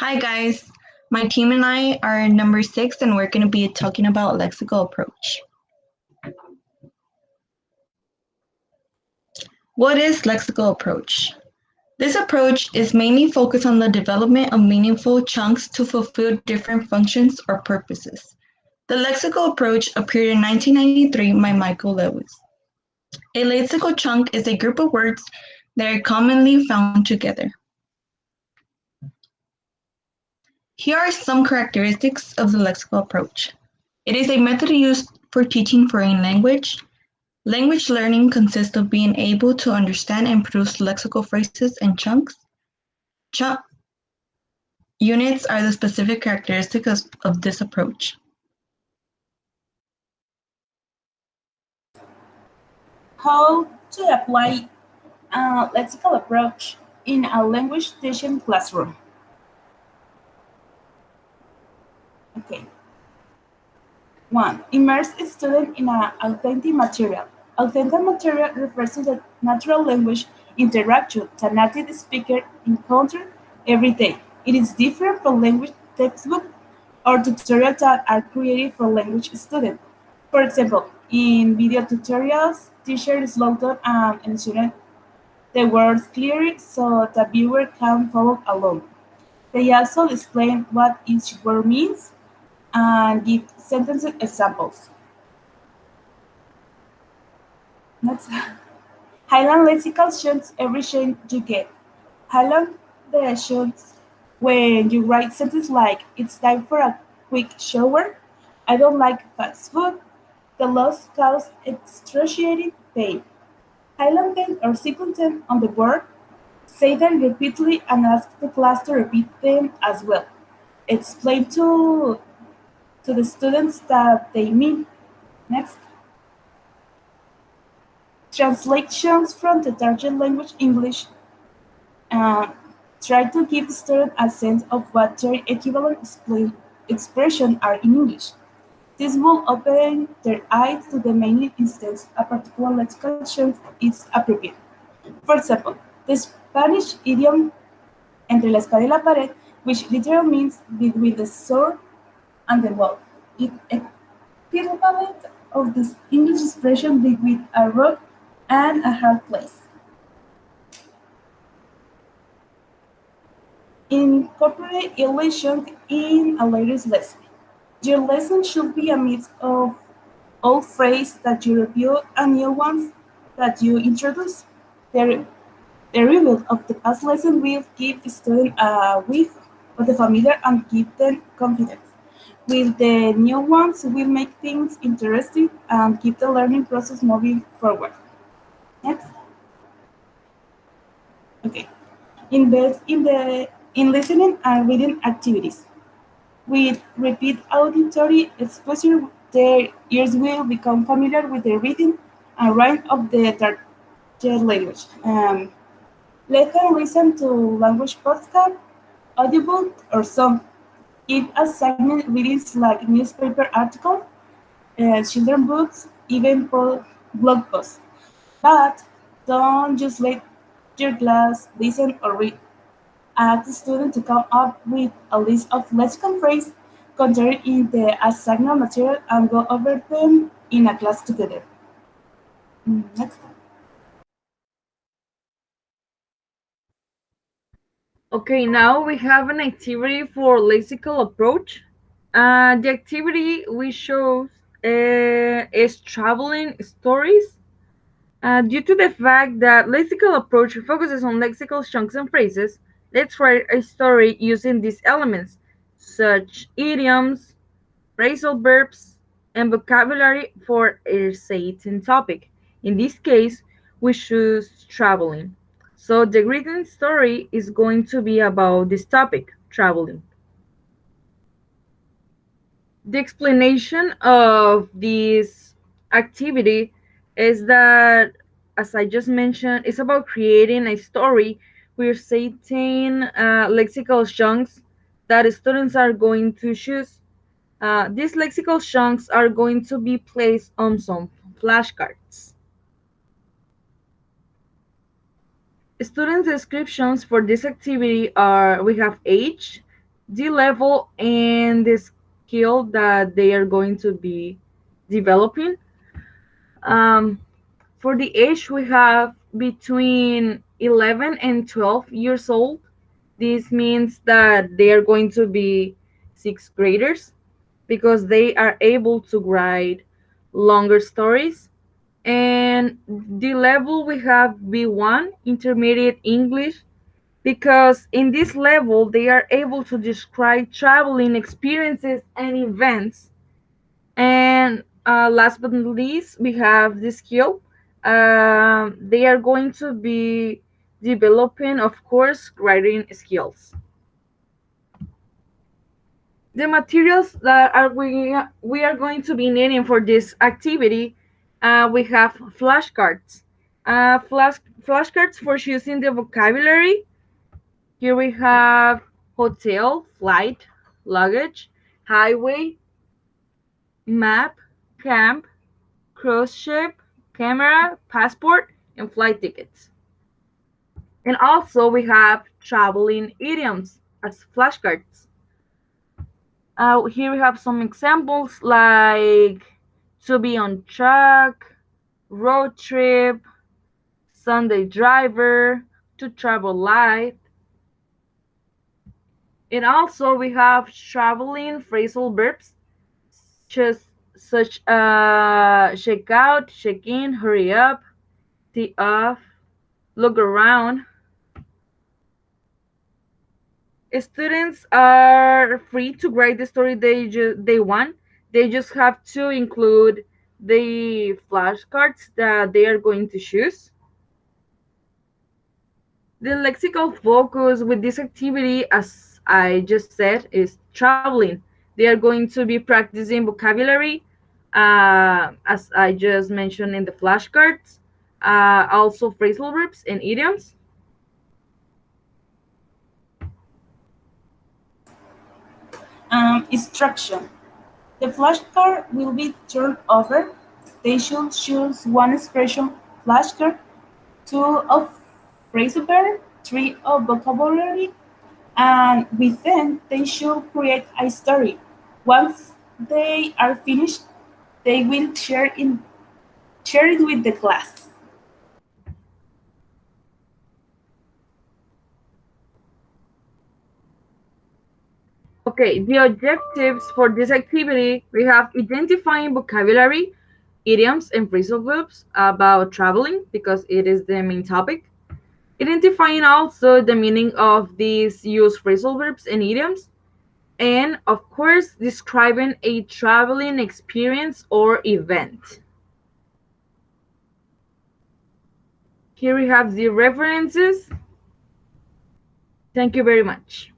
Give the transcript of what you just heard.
Hi guys, my team and I are number 6 and we're going to be talking about lexical approach. What is lexical approach? This approach is mainly focused on the development of meaningful chunks to fulfill different functions or purposes. The lexical approach appeared in 1993 by Michael Lewis. A lexical chunk is a group of words that are commonly found together. Here are some characteristics of the lexical approach. It is a method used for teaching foreign language. Language learning consists of being able to understand and produce lexical phrases and chunks. Units are the specific characteristics of this approach. How to apply a lexical approach in a language teaching classroom. Okay. 1. Immerse a student in an authentic material. Authentic material refers to the natural language interaction that native speakers encounter every day. It is different from language textbooks or tutorials that are created for language students. For example, in video tutorials, teachers slow down and ensure the words clearly so the viewer can follow along. They also explain what each word means and give sentence examples. Next. Highland lexical shunts every shun you get. Highland the shunts when you write sentences like it's time for a quick shower, I don't like fast food, the loss caused excruciating pain. Highland them or sequence them on the board, say them repeatedly and ask the class to repeat them as well. Explain to the students that they mean. Next. Translations from the target language English try to give students a sense of what their equivalent expressions are in English. This will open their eyes to the many instances a particular lexical chunk is appropriate. For example, the Spanish idiom entre la espada y la pared, which literally means between the sword and the wall. It equivalent of this English expression between a rock and a hard place. Incorporate illustration in a later lesson. Your lesson should be a mix of old phrases that you review and new ones that you introduce. The review of the past lesson will give the student a whiff of the familiar and give them confidence. With the new ones, will make things interesting and keep the learning process moving forward. Next. Okay. Invest in listening and reading activities. With repeat auditory exposure, their ears will become familiar with the reading and writing of the target language. Let them listen to language podcast, audible, or song. Give assignment readings like newspaper articles, children books, even blog posts. But don't just let your class listen or read. Ask the student to come up with a list of lexical phrases contained in the assignment material and go over them in a class together. Next. Okay, now we have an activity for lexical approach. The activity we show is traveling stories. Due to the fact that lexical approach focuses on lexical chunks and phrases, let's write a story using these elements, such idioms, phrasal verbs, and vocabulary for a certain topic. In this case, we choose traveling. So the written story is going to be about this topic, traveling. The explanation of this activity is that, as I just mentioned, it's about creating a story with certain lexical chunks that students are going to choose. These lexical chunks are going to be placed on some flashcards. Student descriptions for this activity are: we have age, the level and the skill that they are going to be developing. Um, for the age, we have between 11 and 12 years old. This means that they are going to be sixth graders because they are able to write longer stories. And the level we have B1, intermediate English, because in this level they are able to describe traveling experiences and events. And last but not least, we have the skill. They are going to be developing, of course, writing skills. The materials that we are going to be needing for this activity, we have flashcards. Flashcards for choosing the vocabulary. Here we have hotel, flight, luggage, highway, map, camp, cruise ship, camera, passport, and flight tickets. And also we have traveling idioms as flashcards. Here we have some examples like to be on track, road trip, Sunday driver, to travel light. And also we have traveling phrasal verbs just such check out, check in, hurry up, tee off, look around. Students are free to write the story they want. They just have to include the flashcards that they are going to choose. The lexical focus with this activity, as I just said, is traveling. They are going to be practicing vocabulary, as I just mentioned in the flashcards, also phrasal verbs and idioms. Instruction. The flashcard will be turned over. They should choose one expression flashcard, two of phrasal verb, three of vocabulary, and within they should create a story. Once they are finished, they will share it with the class. Okay, the objectives for this activity, we have identifying vocabulary, idioms, and phrasal verbs about traveling because it is the main topic. Identifying also the meaning of these used phrasal verbs and idioms. And of course, describing a traveling experience or event. Here we have the references. Thank you very much.